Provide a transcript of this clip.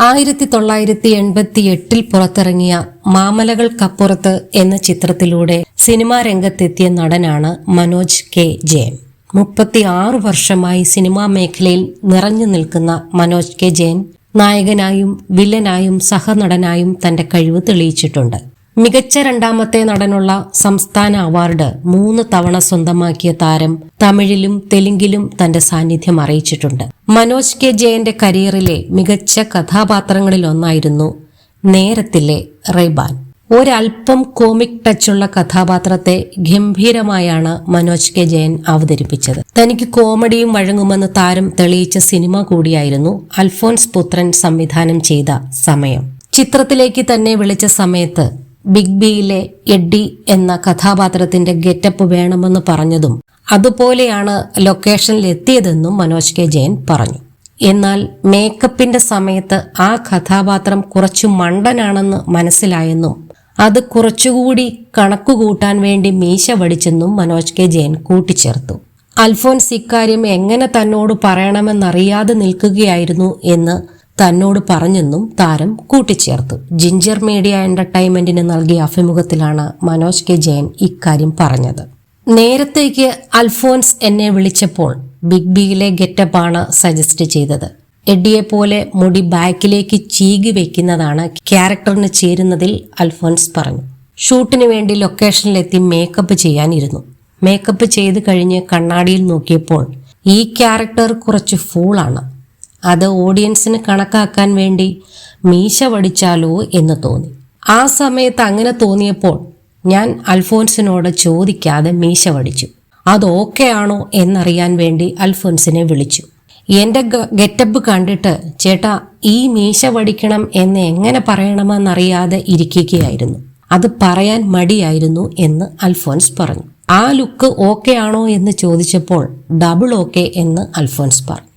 1988 പുറത്തിറങ്ങിയ മാമലകൾക്കപ്പുറത്ത് എന്ന ചിത്രത്തിലൂടെ സിനിമാ രംഗത്തെത്തിയ നടനാണ് മനോജ് കെ ജയൻ. 36 വർഷമായി സിനിമാ മേഖലയിൽ നിറഞ്ഞു നിൽക്കുന്ന മനോജ് കെ ജയൻ നായകനായും വില്ലനായും സഹനടനായും തന്റെ കഴിവ് തെളിയിച്ചിട്ടുണ്ട്. മികച്ച രണ്ടാമത്തെ നടനുള്ള സംസ്ഥാന അവാർഡ് 3 തവണ സ്വന്തമാക്കിയ താരം തമിഴിലും തെലുങ്കിലും തന്റെ സാന്നിധ്യം അറിയിച്ചിട്ടുണ്ട്. മനോജ് കെ ജയന്റെ കരിയറിലെ മികച്ച കഥാപാത്രങ്ങളിലൊന്നായിരുന്നു നേരത്തിലെ റെയ്ബാൻ. ഒരൽപ്പം കോമിക് ടച്ചുള്ള കഥാപാത്രത്തെ ഗംഭീരമായാണ് മനോജ് കെ ജയൻ അവതരിപ്പിച്ചത്. തനിക്ക് കോമഡിയും വഴങ്ങുമെന്ന് താരം തെളിയിച്ച സിനിമ കൂടിയായിരുന്നു അൽഫോൻസ് പുത്രൻ സംവിധാനം ചെയ്ത സമയം. ചിത്രത്തിലേക്ക് തന്നെ വിളിച്ച സമയത്ത് ബിഗ് ബിയിലെ എഡ്ഡി എന്ന കഥാപാത്രത്തിന്റെ ഗെറ്റപ്പ് വേണമെന്ന് പറഞ്ഞതും അതുപോലെയാണ് ലൊക്കേഷനിൽ എത്തിയതെന്നും മനോജ് കെ ജയൻ പറഞ്ഞു. എന്നാൽ മേക്കപ്പിന്റെ സമയത്ത് ആ കഥാപാത്രം കുറച്ചു മണ്ടനാണെന്ന് മനസ്സിലായെന്നും അത് കുറച്ചുകൂടി കണക്കുകൂട്ടാൻ വേണ്ടി മീശ വടിച്ചെന്നും മനോജ് കെ ജയൻ കൂട്ടിച്ചേർത്തു. അൽഫോൻസ് ഇക്കാര്യം എങ്ങനെ തന്നോട് പറയണമെന്നറിയാതെ നിൽക്കുകയായിരുന്നു എന്ന് തന്നോട് പറഞ്ഞെന്നും താരം കൂട്ടിച്ചേർത്തു. ജിഞ്ചർ മീഡിയ എന്റർടൈൻമെന്റിന് നൽകിയ അഭിമുഖത്തിലാണ് മനോജ് കെ ജയൻ ഇക്കാര്യം പറഞ്ഞത്. നേരത്തേക്ക് അൽഫോൻസ് എന്നെ വിളിച്ചപ്പോൾ ബിഗ് ബിയിലെ ഗെറ്റപ്പാണ് സജസ്റ്റ് ചെയ്തത്. എഡ്ഡിയെ പോലെ മുടി ബാക്കിലേക്ക് ചീകി വെക്കുന്നതാണ് ക്യാരക്ടറിന് ചേരുന്നതിൽ അൽഫോൻസ് പറഞ്ഞു. ഷൂട്ടിന് വേണ്ടി ലൊക്കേഷനിലെത്തി മേക്കപ്പ് ചെയ്യാനിരുന്നു. മേക്കപ്പ് ചെയ്ത് കഴിഞ്ഞ് കണ്ണാടിയിൽ നോക്കിയപ്പോൾ ഈ ക്യാരക്ടർ കുറച്ച് ഫൂളാണ്, അത് ഓഡിയൻസിന് കണക്കാക്കാൻ വേണ്ടി മീശ വടിച്ചാലോ എന്ന് തോന്നി. ആ സമയത്ത് അങ്ങനെ തോന്നിയപ്പോൾ ഞാൻ അൽഫോൻസിനോട് ചോദിക്കാതെ മീശ വടിച്ചു. അത് ഓക്കെ ആണോ എന്നറിയാൻ വേണ്ടി അൽഫോൻസിനെ വിളിച്ചു. എന്റെ ഗെറ്റപ്പ് കണ്ടിട്ട് ചേട്ടാ ഈ മീശ വടിക്കണം എന്ന് എങ്ങനെ പറയണമെന്നറിയാതെ ഇരിക്കുകയായിരുന്നു, അത് പറയാൻ മടിയായിരുന്നു എന്ന് അൽഫോൻസ് പറഞ്ഞു. ആ ലുക്ക് ഓക്കെ ആണോ എന്ന് ചോദിച്ചപ്പോൾ ഡബിൾ ഓക്കെ എന്ന് അൽഫോൻസ് പറഞ്ഞു.